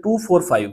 245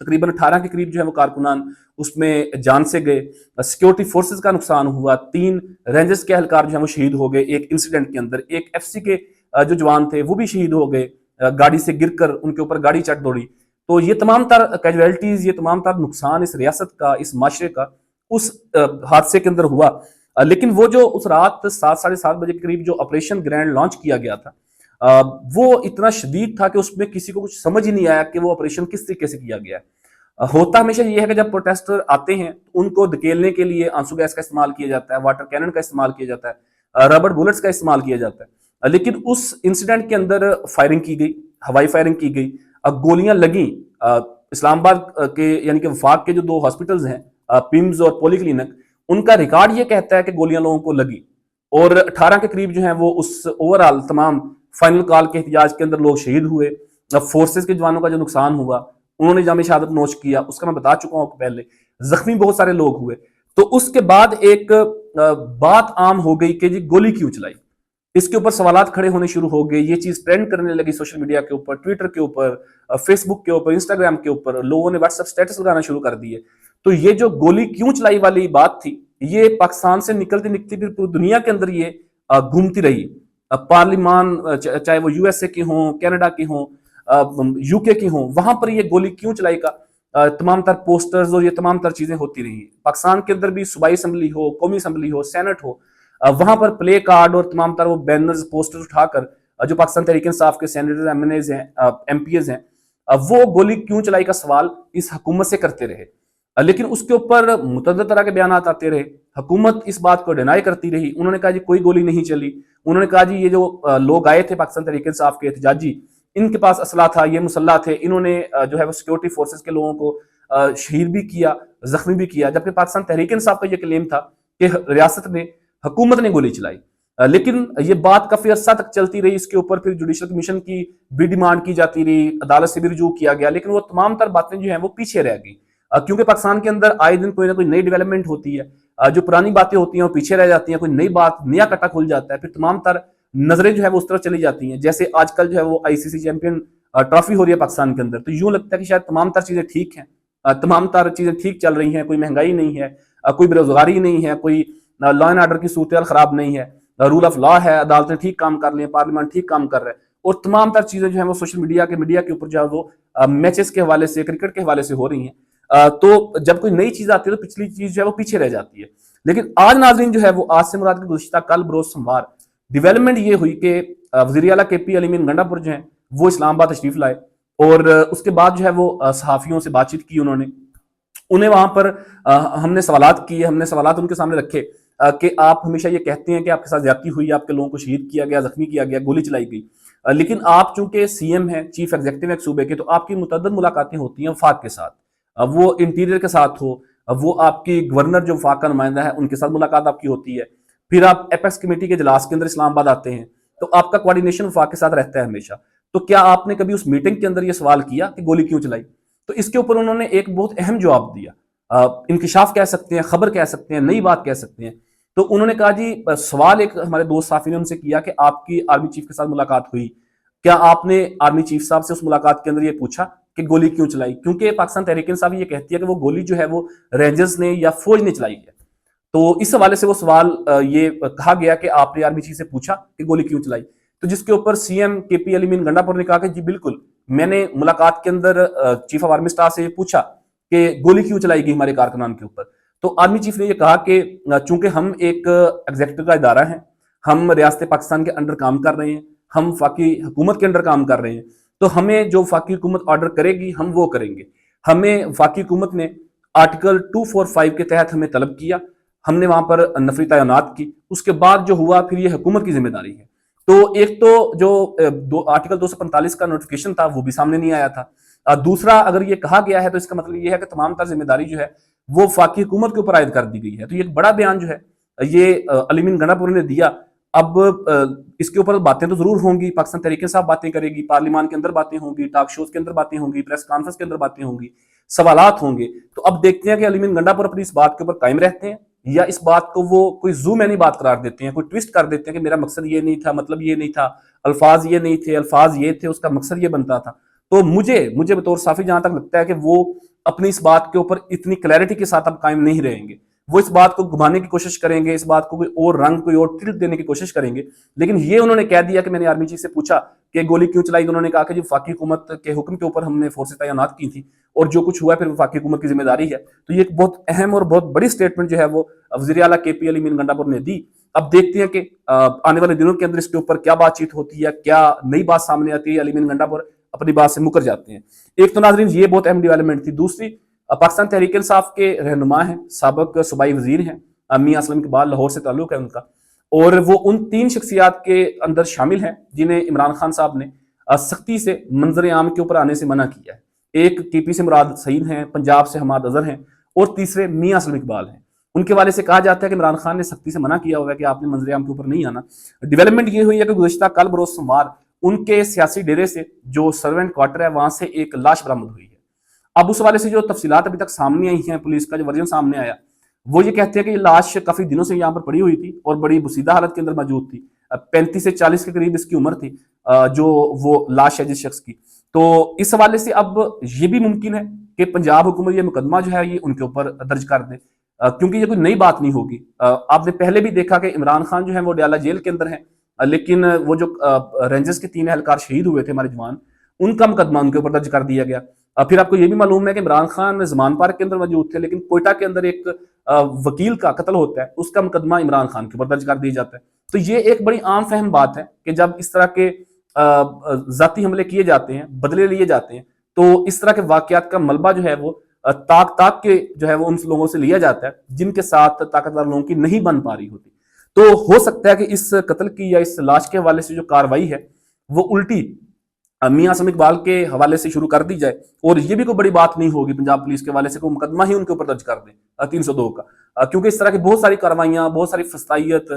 تقریباً 18 کے قریب جو ہے وہ کارکنان اس میں جان سے گئے، سیکیورٹی فورسز کا نقصان ہوا، 3 رینجرز کے اہلکار جو ہیں وہ شہید ہو گئے ایک انسیڈنٹ کے اندر، ایک ایف سی کے جو جوان تھے وہ بھی شہید ہو گئے، گاڑی سے گر کر ان کے اوپر گاڑی چڑھ دوڑی۔ تو یہ تمام تر کیجویلٹیز، یہ تمام تر نقصان اس ریاست کا، اس معاشرے کا اس حادثے کے اندر ہوا۔ لیکن وہ جو اس رات 7 ساڑھے 7 بجے کے قریب جو آپریشن گرینڈ لانچ کیا گیا تھا، وہ اتنا شدید تھا کہ اس میں کسی کو کچھ سمجھ ہی نہیں آیا کہ وہ آپریشن کس طریقے سے کیا گیا ہے۔ ہوتا ہمیشہ یہ ہے کہ جب پروٹیسٹر آتے ہیں ان کو دھکیلنے کے لیے آنسو گیس کا استعمال کیا جاتا ہے، واٹر کینن کا استعمال کیا جاتا ہے، ربڑ بلٹس کا استعمال کیا جاتا ہے، لیکن اس انسیڈنٹ کے اندر فائرنگ کی گئی، ہوائی فائرنگ کی گئی، گولیاں لگیں۔ اسلام آباد کے یعنی کہ وفاق کے جو 2 ہاسپٹلز ہیں، پیمز اور پولی کلینک، ان کا ریکارڈ یہ کہتا ہے کہ گولیاں لوگوں کو لگی، اور 18 کے قریب جو ہیں وہ اس اوورال تمام فائنل کال کے احتجاج کے اندر لوگ شہید ہوئے۔ فورسز کے جوانوں کا جو نقصان ہوا انہوں نے جامع شہادت نوش کیا، اس کا میں بتا چکا ہوں آپ کو پہلے، زخمی بہت سارے لوگ ہوئے۔ تو اس کے بعد ایک بات عام ہو گئی کہ جی گولی کیوں چلائی، اس کے اوپر سوالات کھڑے ہونے شروع ہو گئے، یہ چیز ٹرینڈ کرنے لگی سوشل میڈیا کے اوپر، ٹویٹر کے اوپر، فیس بک کے اوپر، انسٹاگرام کے اوپر، لوگوں نے واٹس ایپ سٹیٹس لگانا شروع کر دیے۔ تو یہ جو گولی کیوں چلائی والی بات تھی، یہ پاکستان سے نکلتی نکلتی پھر پوری دنیا کے اندر یہ گھومتی رہی۔ پارلیمان چاہے وہ یو ایس اے کے ہوں، کینیڈا کے ہوں، یو کے کی ہوں، وہاں پر یہ گولی کیوں چلائی کا تمام تر پوسٹرز اور یہ تمام تر چیزیں ہوتی رہی۔ پاکستان کے اندر بھی صوبائی اسمبلی ہو، قومی اسمبلی ہو، سینٹ ہو، وہاں پر پلے کارڈ اور تمام تر وہ بینرز پوسٹرز اٹھا کر جو پاکستان تحریک انصاف کے سینیٹرز، ایم این ایز ہیں، ایم پی ایز ہیں، وہ گولی کیوں چلائی کا سوال اس حکومت سے کرتے رہے، لیکن اس کے اوپر متعدد طرح کے بیانات آتے رہے۔ حکومت اس بات کو ڈینائی کرتی رہی، انہوں نے کہا جی کوئی گولی نہیں چلی، انہوں نے کہا جی یہ جو لوگ آئے تھے پاکستان تحریک انصاف کے احتجاجی، ان کے پاس اسلحہ تھا، یہ مسلح تھے، انہوں نے جو ہے وہ سیکیورٹی فورسز کے لوگوں کو شہید بھی کیا، زخمی بھی کیا، جبکہ پاکستان تحریک انصاف کا یہ کلیم تھا کہ ریاست نے، حکومت نے گولی چلائی۔ لیکن یہ بات کافی عرصہ تک چلتی رہی، اس کے اوپر پھر جوڈیشل کمیشن کی بھی ڈیمانڈ کی جاتی رہی، عدالت سے بھی رجوع کیا گیا، لیکن وہ تمام تر باتیں جو ہیں وہ پیچھے رہ گئی، کیونکہ پاکستان کے اندر آئے دن کوئی نہ کوئی نئی ڈیولپمنٹ ہوتی ہے، جو پرانی باتیں ہوتی ہیں وہ پیچھے رہ جاتی ہیں، کوئی نئی بات، نیا کٹا کھل جاتا ہے، پھر تمام تر نظریں جو ہے وہ اس طرح چلی جاتی ہیں۔ جیسے آج کل جو ہے وہ ICC چیمپئن ٹرافی ہو رہی ہے پاکستان کے اندر، تو یوں لگتا ہے کہ شاید تمام تر چیزیں ٹھیک ہیں، تمام تر چیزیں ٹھیک چل رہی ہیں، کوئی مہنگائی نہیں ہے، کوئی بے روزگاری نہیں ہے، کوئی لا اینڈ آرڈر کی صورتحال خراب نہیں ہے، رول آف لا ہے، عدالتیں ٹھیک کام کر رہی ہیں، پارلیمان ٹھیک کام کر رہا ہے، اور تمام تر چیزیں جو ہیں وہ سوشل میڈیا کے اوپر جو ہے وہ میچز کے حوالے سے، کرکٹ کے حوالے سے ہو رہی ہیں۔ تو جب کوئی نئی چیز آتی ہے تو پچھلی چیز جو ہے وہ پیچھے رہ جاتی ہے۔ لیکن آج ناظرین جو ہے وہ آج سے مراد کے گزشتہ کل بروز سوموار ڈیولپمنٹ یہ ہوئی کہ وزیر اعلیٰ KP علی امین گنڈا پور جو ہیں وہ اسلام آباد تشریف لائے، اور اس کے بعد جو ہے وہ صحافیوں سے بات چیت کی، انہیں وہاں پر ہم نے سوالات کیے، ہم نے سوالات ان کے سامنے رکھے کہ آپ ہمیشہ یہ کہتے ہیں کہ آپ کے ساتھ زیادتی ہوئی، آپ کے لوگوں کو شہید کیا گیا، زخمی کیا گیا، گولی چلائی گئی، لیکن آپ چونکہ CM ہیں، چیف ایگزیکٹو ایک صوبے کے، تو آپ کی متعدد ملاقاتیں ہوتی ہیں وفاق کے ساتھ، وہ انٹیریئر کے ساتھ ہو، وہ آپ کی گورنر جو وفاق کا نمائندہ ہے ان کے ساتھ ملاقات آپ کی ہوتی ہے، پھر آپ ایپیکس کمیٹی کے اجلاس کے اندر اسلام آباد آتے ہیں، تو آپ کا کوارڈینیشن وفاق کے ساتھ رہتا ہے ہمیشہ۔ تو کیا آپ نے کبھی اس میٹنگ کے اندر یہ سوال کیا کہ گولی کیوں چلائی؟ تو اس کے اوپر انہوں نے ایک بہت اہم جواب دیا، انکشاف کہہ سکتے ہیں، خبر کہہ سکتے ہیں، نئی بات کہہ سکتے ہیں۔ تو انہوں نے کہا جی سوال ایک ہمارے دوست صحافی نے ان سے کیا کہ آپ کی آرمی چیف کے ساتھ ملاقات ہوئی، کیا آپ نے آرمی چیف صاحب سے اس ملاقات کے اندر یہ پوچھا کہ گولی کیوں چلائی؟ کیونکہ پاکستان تحریک انصاف یہ کہتی ہے کہ وہ گولی جو ہے وہ رینجرز نے یا فوج نے چلائی ہے، تو اس حوالے سے وہ سوال یہ کہا گیا کہ آپ نے آرمی چیف سے پوچھا کہ گولی کیوں چلائی؟ تو جس کے اوپر CM KP علی امین گنڈا پور نے کہا کہ جی بالکل، میں نے ملاقات کے اندر چیف آف آرمی اسٹاف سے یہ پوچھا کہ گولی کیوں چلائی گئی ہمارے کارکنان کے اوپر۔ تو آرمی چیف نے یہ کہا کہ چونکہ ہم ایک ایگزیکٹو کا ادارہ ہیں، ہم ریاست پاکستان کے انڈر کام کر رہے ہیں، ہم وفاقی حکومت کے انڈر کام کر رہے ہیں، تو ہمیں جو وفاقی حکومت آرڈر کرے گی ہم وہ کریں گے۔ ہمیں وفاقی حکومت نے آرٹیکل 245 کے تحت ہمیں طلب کیا، ہم نے وہاں پر نفری تعینات کی، اس کے بعد جو ہوا پھر یہ حکومت کی ذمہ داری ہے۔ تو ایک تو جو آرٹیکل 245 کا نوٹیفیکیشن تھا وہ بھی سامنے نہیں آیا تھا، دوسرا اگر یہ کہا گیا ہے تو اس کا مطلب یہ ہے کہ تمام تر ذمہ داری جو ہے وہ وفاقی حکومت کے اوپر عائد کر دی گئی ہے۔ تو یہ ایک بڑا بیان جو ہے یہ علی امین گنڈا پور نے دیا۔ اب اس کے اوپر باتیں تو ضرور ہوں گی، پاکستان تحریک انصاف باتیں کرے گی، پارلیمان کے اندر باتیں ہوں گی، ٹاک شوز کے اندر باتیں ہوں گی، پریس کانفرنس کے اندر باتیں ہوں گی، سوالات ہوں گے۔ تو اب دیکھتے ہیں کہ علی امین گنڈا پور اپنی اس بات کے اوپر قائم رہتے ہیں یا اس بات کو وہ کوئی زوم اینی بات قرار دیتے ہیں، کوئی ٹویسٹ کر دیتے ہیں کہ میرا مقصد یہ نہیں تھا، مطلب یہ نہیں تھا، الفاظ یہ نہیں تھے، الفاظ یہ تھے، اس کا مقصد یہ بنتا تھا۔ تو مجھے بطور صحافی جہاں تک لگتا ہے کہ وہ اپنی اس بات کے اوپر اتنی کلیئرٹی کے ساتھ اب قائم نہیں رہیں گے. وہ اس بات کو گھمانے کی کوشش کریں گے, اس بات کو کوئی اور رنگ, کوئی اور ٹلٹ دینے کی کوشش کریں گے. لیکن یہ انہوں نے کہہ دیا کہ میں نے آرمی چیف سے پوچھا کہ گولی کیوں چلائی, تو انہوں نے کہا کہ جی وفاقی حکومت کے حکم کے اوپر ہم نے فورسیں تعینات کی تھی اور جو کچھ ہوا ہے پھر وفاقی حکومت کی ذمہ داری ہے. تو یہ ایک بہت اہم اور بہت بڑی سٹیٹمنٹ جو ہے وہ وزیر اعلیٰ کے پی علی مین گنڈا پور نے دی. اب دیکھتے ہیں کہ آنے والے دنوں کے اندر اس کے اوپر کیا بات چیت ہوتی ہے, کیا نئی بات سامنے آتی ہے. علی مین گنڈا پور اپنی بات سے مکر جاتے ہیں. ایک تو ناظرین یہ بہت اہم ڈیولپمنٹ تھی. دوسری, پاکستان تحریک انصاف کے رہنما ہیں, سابق صوبائی وزیر ہیں میاں اسلم اقبال, لاہور سے تعلق ہے ان کا, اور وہ ان 3 شخصیات کے اندر شامل ہیں جنہیں عمران خان صاحب نے سختی سے منظر عام کے اوپر آنے سے منع کیا ہے. ایک کے پی سے مراد سعید ہیں, پنجاب سے حماد اظہر ہیں, اور تیسرے میاں اسلم اقبال ہیں. ان کے والے سے کہا جاتا ہے کہ عمران خان نے سختی سے منع کیا ہوا ہے کہ آپ نے منظر عام کے اوپر نہیں آنا. ڈیولپمنٹ یہ ہوئی ہے کہ گزشتہ کل بروز سوموار ان کے سیاسی ڈیرے سے جو سرونٹ کوارٹر ہے وہاں سے ایک لاش برآمد ہوئی ہے. اب اس والے سے جو تفصیلات ابھی تک سامنے آئی ہیں, پولیس کا جو ورژن سامنے آیا وہ یہ کہتے ہیں کہ یہ لاش کافی دنوں سے یہاں پر پڑی ہوئی تھی اور بڑی بسیدہ حالت کے اندر موجود تھی. 35 سے 40 کے قریب اس کی عمر تھی جو وہ لاش ہے جس شخص کی. تو اس حوالے سے اب یہ بھی ممکن ہے کہ پنجاب حکومت یہ مقدمہ جو ہے یہ ان کے اوپر درج کر دے, کیونکہ یہ کوئی نئی بات نہیں ہوگی. آپ نے پہلے بھی دیکھا کہ عمران خان جو ہے وہ ڈیالہ جیل کے اندر ہیں, لیکن وہ جو رینجرز کے 3 اہلکار شہید ہوئے تھے ہمارے جوان, ان کا مقدمہ ان کے اوپر درج کر دیا گیا. پھر آپ کو یہ بھی معلوم ہے کہ عمران خان زمان پارک کے اندر موجود تھے, لیکن کوئٹہ کے اندر ایک وکیل کا قتل ہوتا ہے, اس کا مقدمہ عمران خان کے اوپر درج کر دیا جاتا ہے. تو یہ ایک بڑی عام فہم بات ہے کہ جب اس طرح کے ذاتی حملے کیے جاتے ہیں, بدلے لیے جاتے ہیں, تو اس طرح کے واقعات کا ملبہ جو ہے وہ تاک کے جو ہے وہ ان لوگوں سے لیا جاتا ہے جن کے ساتھ طاقتور لوگوں کی نہیں بن پا رہی ہوتی. تو ہو سکتا ہے کہ اس قتل کی یا اس لاش کے حوالے سے جو کاروائی ہے وہ الٹی میاں اسلم اقبال کے حوالے سے شروع کر دی جائے, اور یہ بھی کوئی بڑی بات نہیں ہوگی پنجاب پولیس کے حوالے سے کوئی مقدمہ ہی ان کے اوپر درج کر دیں 302 کا, کیونکہ اس طرح کی بہت ساری کاروائیاں, بہت ساری فسطائیت,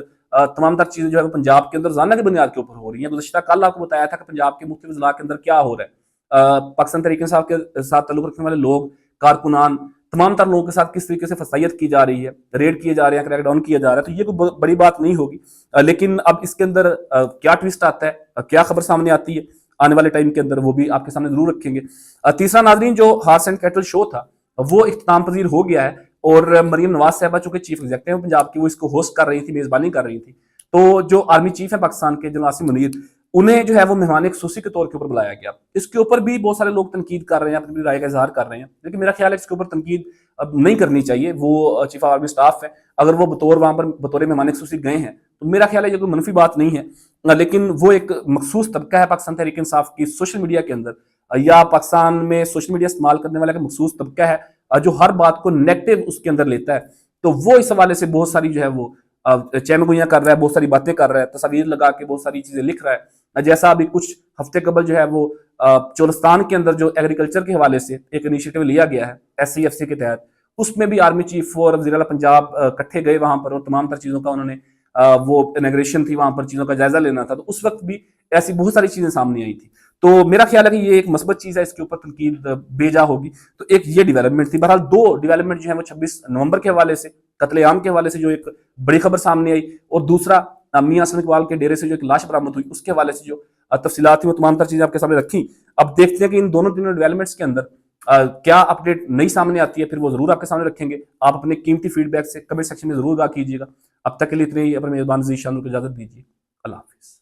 تمام تر چیزیں جو ہے وہ پنجاب کے اندر ضانہ کی بنیاد کے اوپر ہو رہی ہیں. گزشتہ کل آپ کو بتایا تھا کہ پنجاب کے مختلف اضلاع کے اندر کیا ہو رہا ہے, پاکستان تحریک انصاف کے ساتھ تعلق رکھنے والے لوگ, کارکنان, تمام تر لوگوں کے ساتھ کس طریقے سے فسطائیت کی جا رہی ہے, ریڈ کیے جا رہے ہیں, کریک ڈاؤن کیا جا رہا ہے. تو یہ کوئی بڑی بات نہیں ہوگی, لیکن اب اس کے اندر کیا ٹویسٹ آتا ہے, کیا خبر سامنے آتی ہے آنے والے ٹائم کے اندر, وہ بھی آپ کے سامنے ضرور رکھیں گے. تیسرا ناظرین, جو ہارس اینڈ کیٹل شو تھا وہ اختتام پذیر ہو گیا ہے, اور مریم نواز صاحبہ چونکہ چیف ایگزیکٹو ہیں پنجاب کی, وہ اس کو ہوسٹ کر رہی تھی, میزبانی کر رہی تھی. تو جو آرمی چیف ہے پاکستان کے جنرل عاصم منیر, انہیں جو ہے وہ مہمان خصوصی کے طور کے اوپر بلایا گیا. اس کے اوپر بھی بہت سارے لوگ تنقید کر رہے ہیں, اپنی رائے کا اظہار کر رہے ہیں, لیکن میرا خیال ہے اس کے اوپر تنقید اب نہیں کرنی چاہیے. وہ چیف آف آرمی اسٹاف ہے, اگر وہ وہاں پر بطور مہمان خصوصی گئے ہیں تو میرا خیال ہے یہ کوئی منفی بات نہیں ہے, لیکن وہ ایک مخصوص طبقہ ہے پاکستان تحریک انصاف کی سوشل میڈیا کے اندر, یا پاکستان میں سوشل میڈیا استعمال کرنے والا ایک مخصوص طبقہ ہے جو ہر بات کو نیگیٹو اس کے اندر لیتا ہے. تو وہ اس حوالے سے بہت ساری جو ہے وہ چہمگوئیاں کر رہا ہے, بہت ساری باتیں کر رہا ہے, تصاویر لگا کے بہت ساری چیزیں لکھ رہا ہے. جیسا ابھی کچھ ہفتے قبل جو ہے وہ چولستان کے اندر جو ایگریکلچر کے حوالے سے ایک انیشیٹو لیا گیا ہے SCFC کے تحت, اس میں بھی آرمی چیف اور وزیر اعلیٰ پنجاب اکٹھے گئے وہاں پر, اور تمام تر چیزوں کا انہوں نے وہ انیگریشن تھی وہاں پر, چیزوں کا جائزہ لینا تھا. تو اس وقت بھی ایسی بہت ساری چیزیں سامنے آئی تھی. تو میرا خیال ہے کہ یہ ایک مثبت چیز ہے, اس کے اوپر تنقید بے جا ہوگی. تو ایک یہ ڈیولپمنٹ تھی. بہرحال 2 ڈیولپمنٹ جو ہیں وہ 26 نومبر کے حوالے سے, قتل عام کے حوالے سے جو ایک بڑی خبر سامنے آئی, اور دوسرا میاں اسلم اقبال کے ڈیرے سے جو ایک لاش برآمد ہوئی اس کے حوالے سے جو تفصیلات تھیں وہ تمام تر چیزیں آپ کے سامنے رکھیں. اب دیکھتے ہیں کہ ان دونوں ڈیولپمنٹس کے اندر کیا اپڈیٹ نئی سامنے آتی ہے, پھر وہ ضرور آپ کے سامنے رکھیں گے. آپ اپنے قیمتی فیڈ بیک سے کمنٹ سیکشن میں ضرور آگاہ کیجیے گا. اب تک کے لیے اتنے ہی, اپنے میزبان ذیشان کو اجازت دیجیے. اللہ حافظ.